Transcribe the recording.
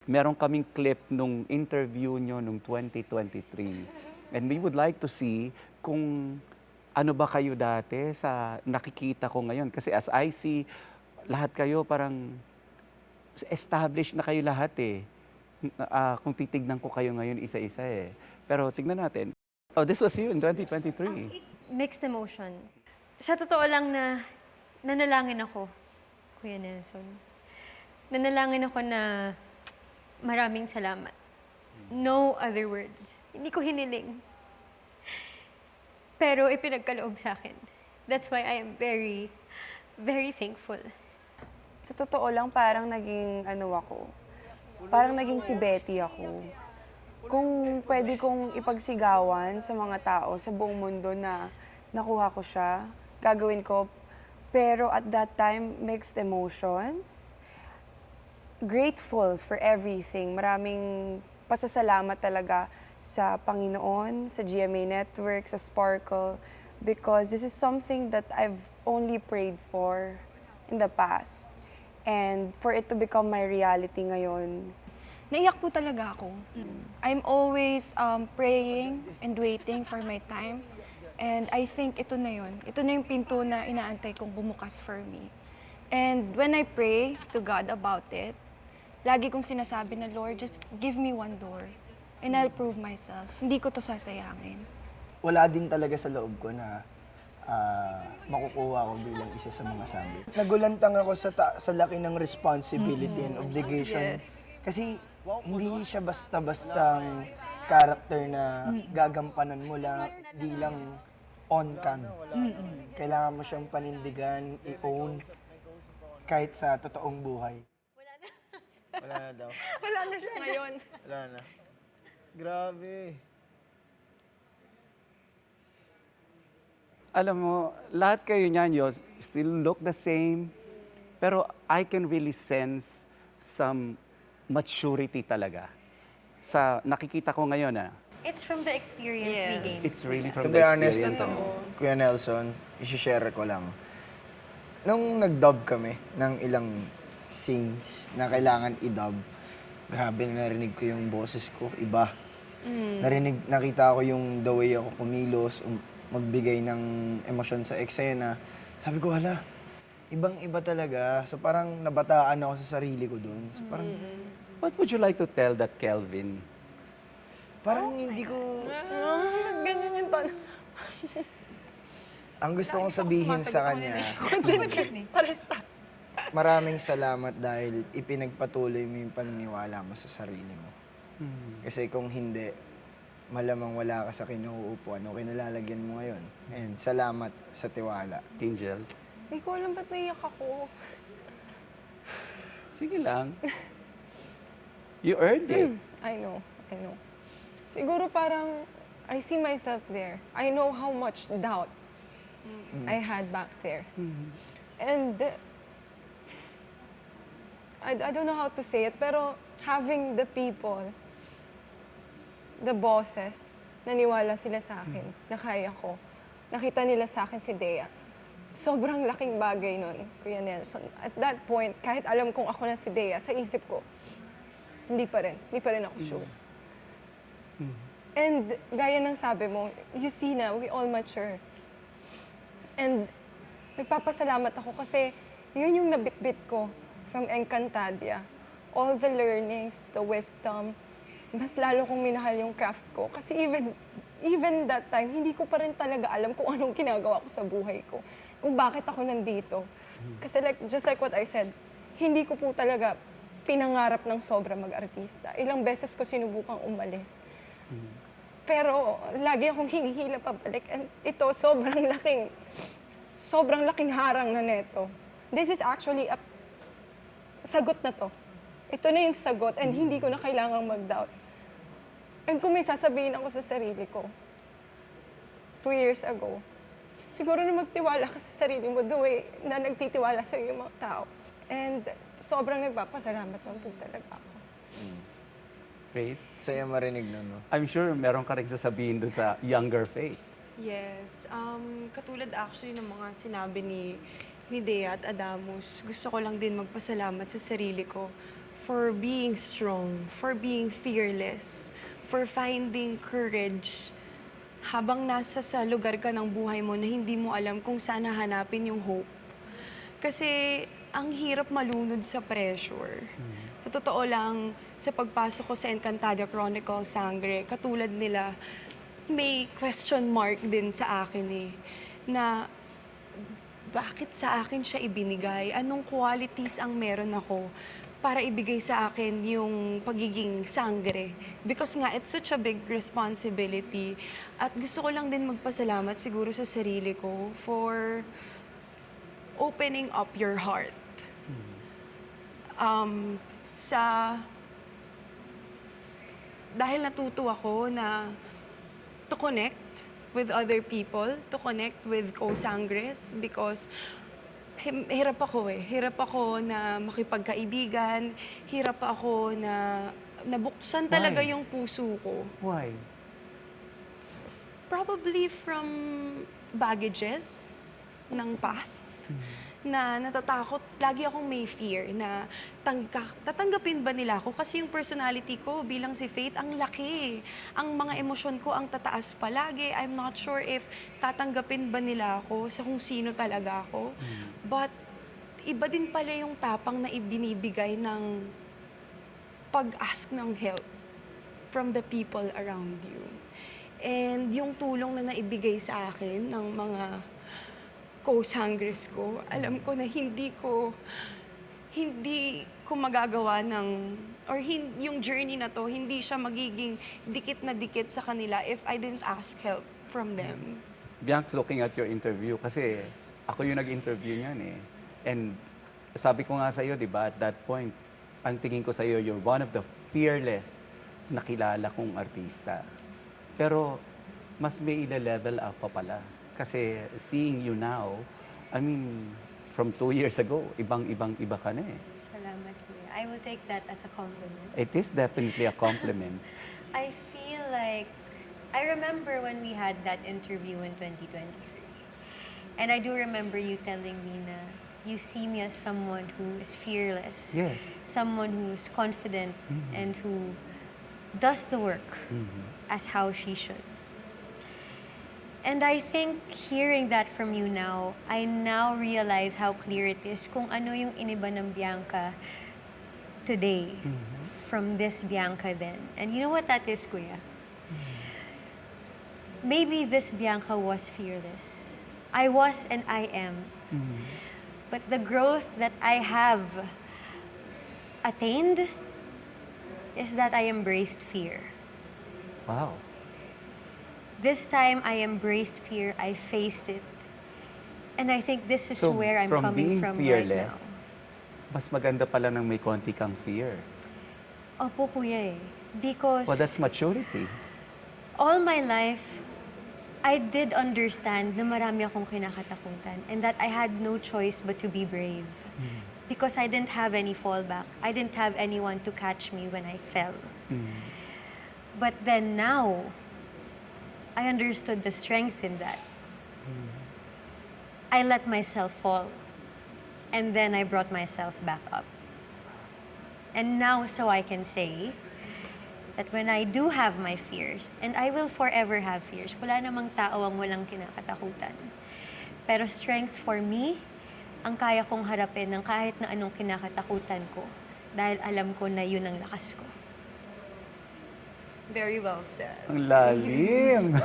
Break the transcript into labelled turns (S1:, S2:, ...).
S1: Meron kaming clip nung interview nyo nung 2023. And we would like to see kung ano ba kayo dati sa nakikita ko ngayon. Kasi as I see, lahat kayo parang established na kayo lahat eh. Kung titignan ko kayo ngayon isa-isa eh. Pero tignan natin. Oh, this was you in 2023.
S2: Mixed emotions. Sa totoo lang na nanalangin ako, Kuya Nelson. Nanalangin ako na maraming salamat. No other words. Hindi ko hiniling. Pero ipinagkaloob sa akin. That's why I am very, very thankful.
S3: Sa totoo lang, parang naging parang naging si Betty ako. Kung pwede kong ipagsigawan sa mga tao sa buong mundo na nakuha ko siya, gagawin ko. Pero at that time, mixed emotions. Grateful for everything. Maraming pasasalamat talaga sa Panginoon, sa GMA Network, sa Sparkle, because this is something that I've only prayed for in the past. And for it to become my reality ngayon.
S4: Naiyak po talaga ako. I'm always praying and waiting for my time. And I think ito na yun. Ito na yung pinto na inaantay kong bumukas for me. And when I pray to God about it, lagi kong sinasabi na, Lord, just give me one door. And I'll prove myself. Hindi ko to sasayangin.
S5: Wala din talaga sa loob ko na makukuha ko bilang isa sa mga sabi. Nagulantang ako sa laki ng responsibility and obligation. Kasi hindi siya basta-bastang character na gagampanan mo lang bilang on-cam. Kailangan mo siyang panindigan, i-own, kahit sa totoong buhay. Wala na daw.
S4: Wala na siya ngayon.
S5: Wala na. Grabe.
S1: Alam mo, lahat kayo niyan, you still look the same. Pero I can really sense some maturity talaga. Sa nakikita ko ngayon
S2: It's from the experience we gained.
S1: it's really from
S5: To be
S1: the
S5: honest,
S1: experience.
S5: Kuya Nelson, isi-share ko lang. Nung nag-dub kami ng ilang scenes na kailangan i-dub, grabe narinig ko yung boses ko, iba. Nakita ko yung the way ako kumilos, magbigay ng emosyon sa eksena. Sabi ko, hala, ibang-iba talaga. So parang nabataan ako sa sarili ko dun. So parang,
S1: What would you like to tell that Kelvin?
S5: parang hindi ko...
S4: Ganyan yung tanong.
S5: Ang gusto kong sabihin sa kanya, maraming salamat dahil ipinagpatuloy mo yung paniniwala mo sa sarili mo. Kasi kung hindi, malamang wala ka sa kinuupuan o kinalalagyan mo ngayon. And salamat sa tiwala.
S1: Angel?
S4: Hindi ko alam ba't naiyak ako.
S1: Sige lang. You earned it.
S4: I know. Siguro parang I see myself there. I know how much doubt I had back there. And I don't know how to say it, pero having the people, the bosses, naniwala sila sa akin, na kaya ko. Nakita nila sa akin si Dea. Sobrang laking bagay nun, Kuya Nelson. At that point, kahit alam kong ako na si Dea, sa isip ko, hindi pa rin ako sure. And gaya ng sabi mo, you see na, we all mature. And nagpapasalamat ako kasi yun yung nabitbit ko from Encantadia. All the learnings, the wisdom, mas lalo kong minahal yung craft ko. Kasi even that time, hindi ko pa rin talaga alam kung anong ginagawa ko sa buhay ko. Kung bakit ako nandito. Kasi just like what I said, hindi ko po talaga pinangarap ng sobra mag-artista. Ilang beses ko sinubukang umalis. Pero lagi akong hinihila pabalik. And ito, sobrang laking harang na neto. This is actually sagot na to. Ito na yung sagot and hindi ko na kailangang mag-doubt. And kung may sasabihin ako sa sarili ko, 2 years ago, siguro na magtiwala ka sa sarili mo the way na nagtitiwala sa iyo yung mga tao. And sobrang nagpapasalamat lang po talaga ako.
S1: Faith?
S5: Saya marinig nun, no?
S1: I'm sure meron ka rin sasabihin doon sa younger Faith.
S6: Yes. Katulad actually ng mga sinabi ni Dea at Adamus, gusto ko lang din magpasalamat sa sarili ko for being strong, for being fearless, for finding courage habang nasa sa lugar ka ng buhay mo na hindi mo alam kung saan hahanapin yung hope. Kasi ang hirap malunod sa pressure. Sa totoo lang, sa pagpasok ko sa Encantadia Chronicle Sangre, katulad nila, may question mark din sa akin eh, na bakit sa akin siya ibinigay? Anong qualities ang meron ako para ibigay sa akin yung pagiging sangre? Because nga, it's such a big responsibility. At gusto ko lang din magpasalamat siguro sa sarili ko for opening up your heart. Dahil natuto ako na to connect with other people, to connect with co-sangres, because hirap ako eh. Hirap ako na makipagkaibigan, hirap ako na nabuksan talaga
S1: Why?
S6: yung puso ko.
S1: Why?
S6: Probably from baggages ng past na natatakot. Lagi akong may fear na tatanggapin ba nila ako? Kasi yung personality ko bilang si Faith, ang laki. Ang mga emosyon ko ang tataas palagi. I'm not sure if tatanggapin ba nila ako sa kung sino talaga ako. But iba din pala yung tapang na ibinibigay ng pag-ask ng help from the people around you. And yung tulong na naibigay sa akin ng mga co-sangres ko, alam ko na hindi ko magagawa ng, or yung journey na to, hindi siya magiging dikit na dikit sa kanila if I didn't ask help from them.
S1: Bianx, looking at your interview, kasi ako yung nag-interview niyan eh. And sabi ko nga sa'yo, di ba, at that point, ang tingin ko sa'yo, you're one of the fearless na kilala kong artista. Pero mas may ila-level up pa pala. Kasi seeing you now, I mean, from 2 years ago, iba ka na eh.
S2: Salamat, Kuya. I will take that as a compliment.
S1: It is definitely a compliment.
S2: I feel like, I remember when we had that interview in 2023. And I do remember you telling me na you see me as someone who is fearless.
S1: Yes.
S2: Someone who's confident and who does the work as how she should. And I think hearing that from you now, I now realize how clear it is kung ano yung iniba ng Bianca today from this Bianca then. And you know what that is, Kuya? Maybe this Bianca was fearless. I was and I am. But the growth that I have attained is that I embraced fear.
S1: Wow.
S2: This time, I embraced fear. I faced it. And I think this is
S1: So,
S2: where I'm
S1: from
S2: coming
S1: being
S2: from
S1: fearless,
S2: right now.
S1: mas maganda pala nang may konti kang fear.
S2: Opo, Kuya eh. Because
S1: Well, that's maturity.
S2: all my life, I did understand na marami akong kinakatakutan and that I had no choice but to be brave. Because I didn't have any fallback. I didn't have anyone to catch me when I fell. But then now, I understood the strength in that. I let myself fall. And then I brought myself back up. And now, so I can say that when I do have my fears, and I will forever have fears, wala namang tao ang walang kinakatakutan. Pero strength for me, ang kaya kong harapin ng kahit na anong kinakatakutan ko dahil alam ko na yun ang lakas ko.
S6: Very well said.
S1: Ang lalim.